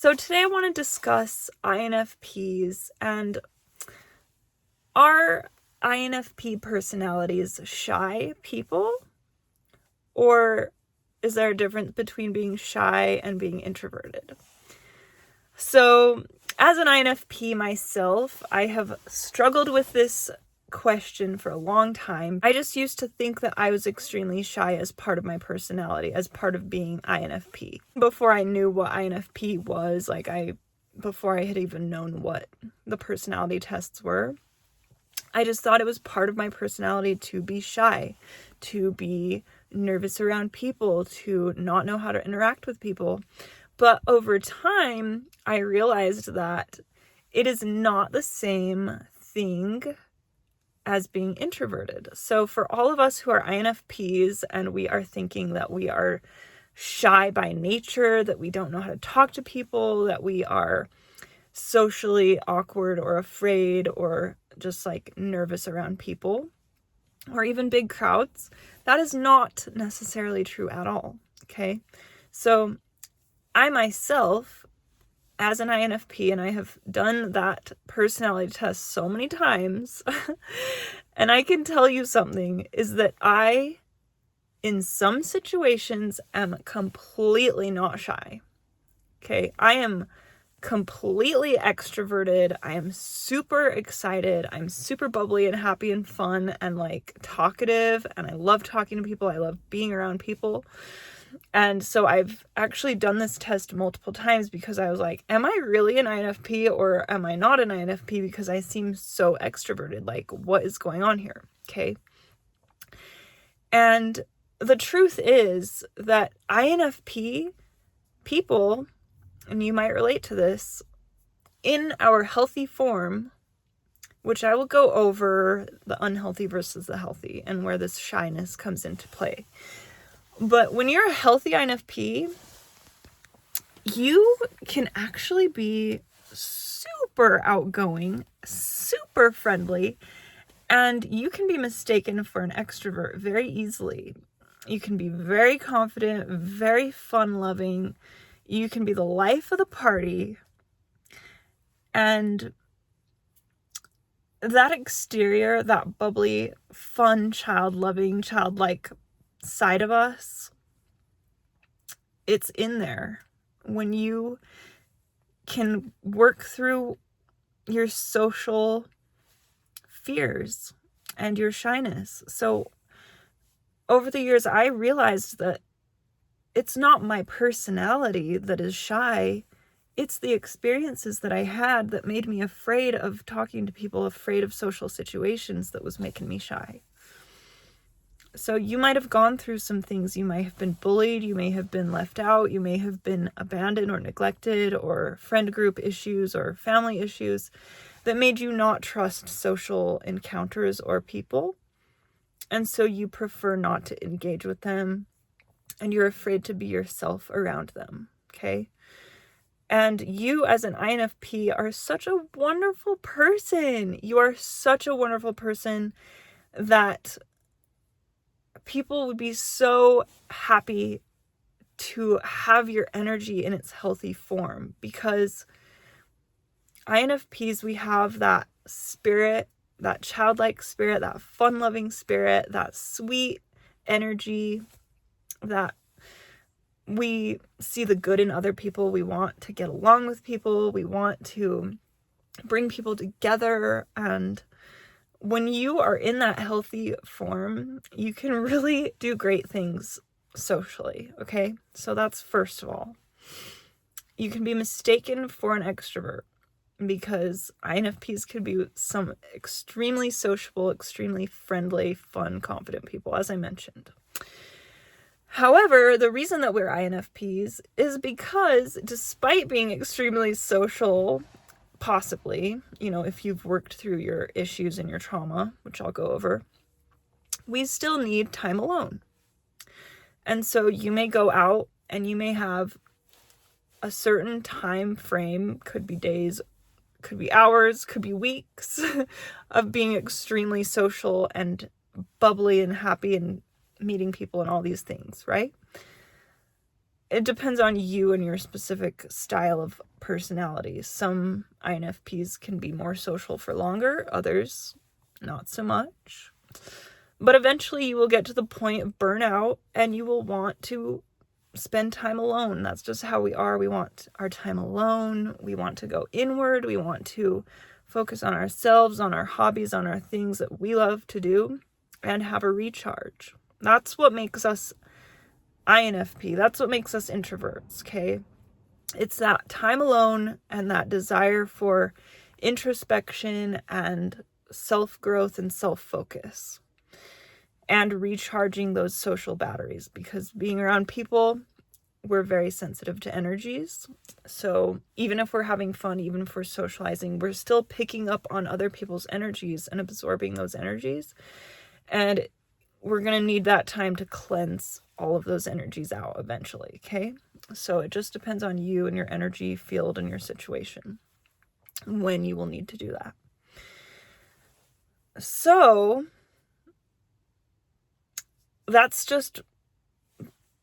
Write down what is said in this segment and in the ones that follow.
So today I want to discuss INFPs and are INFP personalities shy people? Or is there a difference between being shy and being introverted? So as an INFP myself, I have struggled with this question for a long time. I just used to think that I was extremely shy as part of my personality, as part of being INFP. Before I knew what INFP was, before I had even known what the personality tests were, I just thought it was part of my personality to be shy, to be nervous around people, to not know how to interact with people. But over time, I realized that it is not the same thing as being introverted. So for all of us who are INFPs and we are thinking that we are shy by nature, that we don't know how to talk to people, that we are socially awkward or afraid or just nervous around people or even big crowds, that is not necessarily true at all. Okay. So I myself, as an INFP, and I have done that personality test so many times, and I can tell you something, is that I, in some situations, am completely not shy. Okay, I am completely extroverted. I am super excited. I'm super bubbly and happy and fun and talkative, and I love talking to people. I love being around people. And so I've actually done this test multiple times because I was like, am I really an INFP or am I not an INFP? Because I seem so extroverted. What is going on here? Okay. And the truth is that INFP people, and you might relate to this, in our healthy form, which I will go over the unhealthy versus the healthy and where this shyness comes into play. But when you're a healthy INFP, you can actually be super outgoing, super friendly, and you can be mistaken for an extrovert very easily. You can be very confident, very fun-loving. You can be the life of the party. And that exterior, that bubbly, fun, child-loving, childlike side of us, it's in there when you can work through your social fears and your shyness. So over the years, I realized that it's not my personality that is shy. It's the experiences that I had that made me afraid of talking to people, afraid of social situations, that was making me shy. So you might have gone through some things. You might have been bullied. You may have been left out. You may have been abandoned or neglected, or friend group issues or family issues that made you not trust social encounters or people. And so you prefer not to engage with them, and you're afraid to be yourself around them. Okay. And you as an INFP are such a wonderful person. You are such a wonderful person that people would be so happy to have your energy in its healthy form, because INFPs, we have that spirit, that childlike spirit, that fun-loving spirit, that sweet energy, that we see the good in other people. We want to get along with people. We want to bring people together. And when you are in that healthy form, you can really do great things socially, okay? So that's first of all. You can be mistaken for an extrovert because INFPs could be some extremely sociable, extremely friendly, fun, confident people, as I mentioned. However, the reason that we're INFPs is because despite being extremely social, possibly, if you've worked through your issues and your trauma, which I'll go over, we still need time alone. And so you may go out and you may have a certain time frame, could be days, could be hours, could be weeks of being extremely social and bubbly and happy and meeting people and all these things, right? it depends on you and your specific style of personality. Some INFPs can be more social for longer, others not so much. But eventually you will get to the point of burnout and you will want to spend time alone. That's just how we are. We want our time alone. We want to go inward. We want to focus on ourselves, on our hobbies, on our things that we love to do, and have a recharge. That's what makes us INFP. That's what makes us introverts, okay? It's that time alone and that desire for introspection and self-growth and self-focus and recharging those social batteries, because being around people, we're very sensitive to energies. So even if we're having fun, even if we're socializing, we're still picking up on other people's energies and absorbing those energies. And we're going to need that time to cleanse all of those energies out eventually, okay? So it just depends on you and your energy field and your situation when you will need to do that. So that's just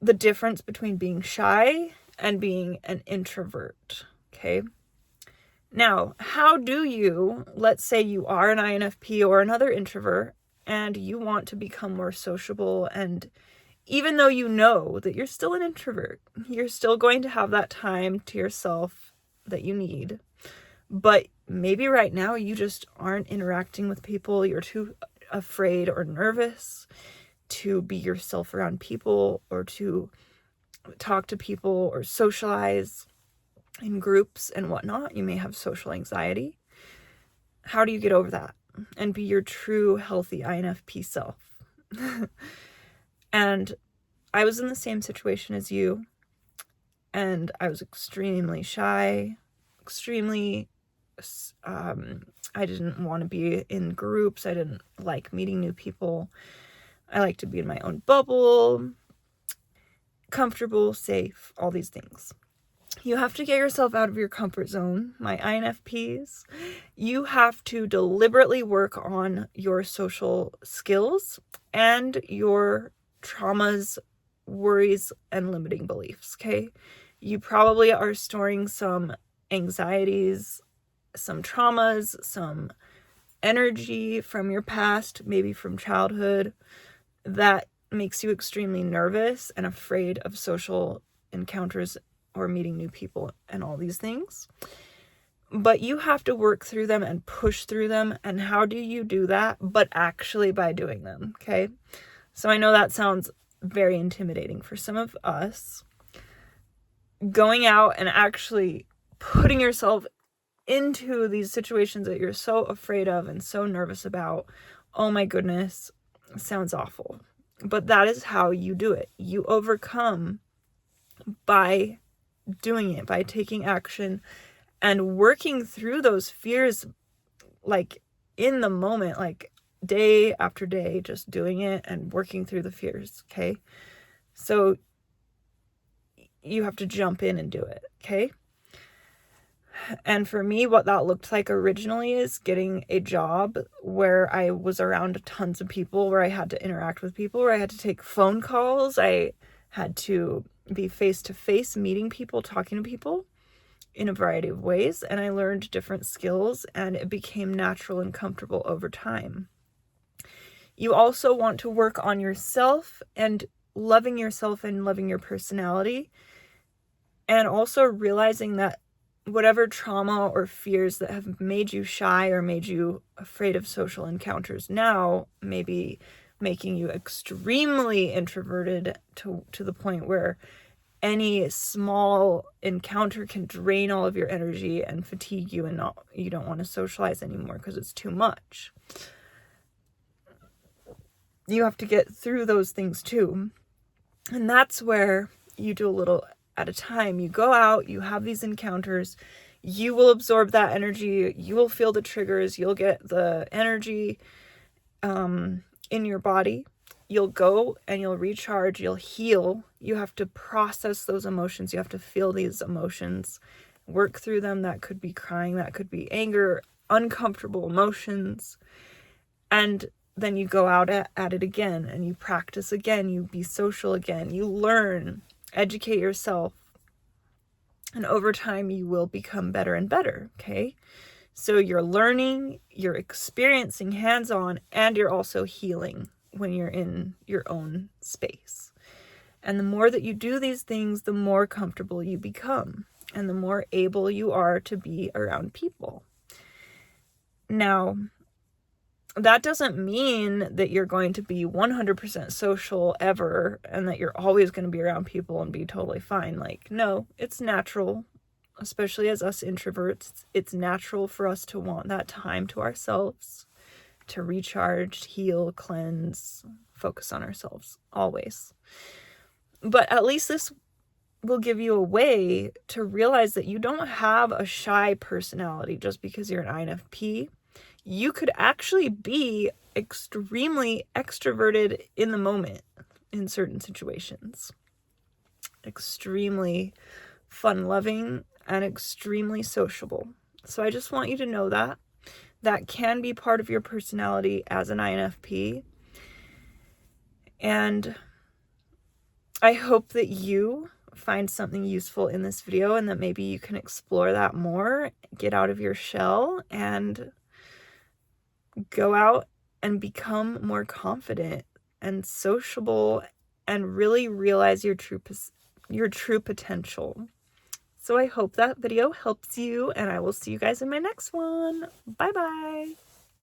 the difference between being shy and being an introvert, okay? Now, how do you, let's say you are an INFP or another introvert, and you want to become more sociable, and even though you know that you're still an introvert, you're still going to have that time to yourself that you need, but maybe right now you just aren't interacting with people, you're too afraid or nervous to be yourself around people or to talk to people or socialize in groups and whatnot. You may have social anxiety. How do you get over that and be your true healthy INFP self? And I was in the same situation as you, and I was extremely shy, I didn't want to be in groups. I didn't like meeting new people. I like to be in my own bubble, comfortable, safe, all these things. You have to get yourself out of your comfort zone, my INFPs. You have to deliberately work on your social skills and your traumas, worries, and limiting beliefs, okay? You probably are storing some anxieties, some traumas, some energy from your past, maybe from childhood, that makes you extremely nervous and afraid of social encounters or meeting new people and all these things. But you have to work through them and push through them. And how do you do that? But actually by doing them, okay? So I know that sounds very intimidating for some of us. Going out and actually putting yourself into these situations that you're so afraid of and so nervous about, oh my goodness, sounds awful. But that is how you do it. You overcome by doing it, by taking action and working through those fears, like in the moment, like day after day, just doing it and working through the fears, okay? So you have to jump in and do it, okay? And for me, what that looked like originally is getting a job where I was around tons of people, where I had to interact with people, where I had to take phone calls. I had to be face-to-face, meeting people, talking to people in a variety of ways. And I learned different skills, and it became natural and comfortable over time. You also want to work on yourself and loving yourself and loving your personality, and also realizing that whatever trauma or fears that have made you shy or made you afraid of social encounters now may be making you extremely introverted to the point where any small encounter can drain all of your energy and fatigue you, and you don't want to socialize anymore because it's too much. You have to get through those things too. And that's where you do a little at a time. You go out, you have these encounters, you will absorb that energy, you will feel the triggers, you'll get the energy in your body. You'll go and you'll recharge, you'll heal. You have to process those emotions. You have to feel these emotions, work through them. That could be crying, that could be anger, uncomfortable emotions. And then you go out at it again and you practice again, you be social again, you learn. educate yourself, and over time you will become better and better, okay? So you're learning, you're experiencing hands-on, and you're also healing when you're in your own space. And the more that you do these things, the more comfortable you become, and the more able you are to be around people. Now, that doesn't mean that you're going to be 100% social ever and that you're always going to be around people and be totally fine. Like, no, it's natural, especially as us introverts. It's natural for us to want that time to ourselves, to recharge, heal, cleanse, focus on ourselves, always. But at least this will give you a way to realize that you don't have a shy personality just because you're an INFP. You could actually be extremely extroverted in the moment in certain situations. Extremely fun-loving and extremely sociable. So I just want you to know that. That can be part of your personality as an INFP. And I hope that you find something useful in this video and that maybe you can explore that more, get out of your shell, and go out and become more confident and sociable and really realize your true potential. So I hope that video helps you, and I will see you guys in my next one. Bye bye.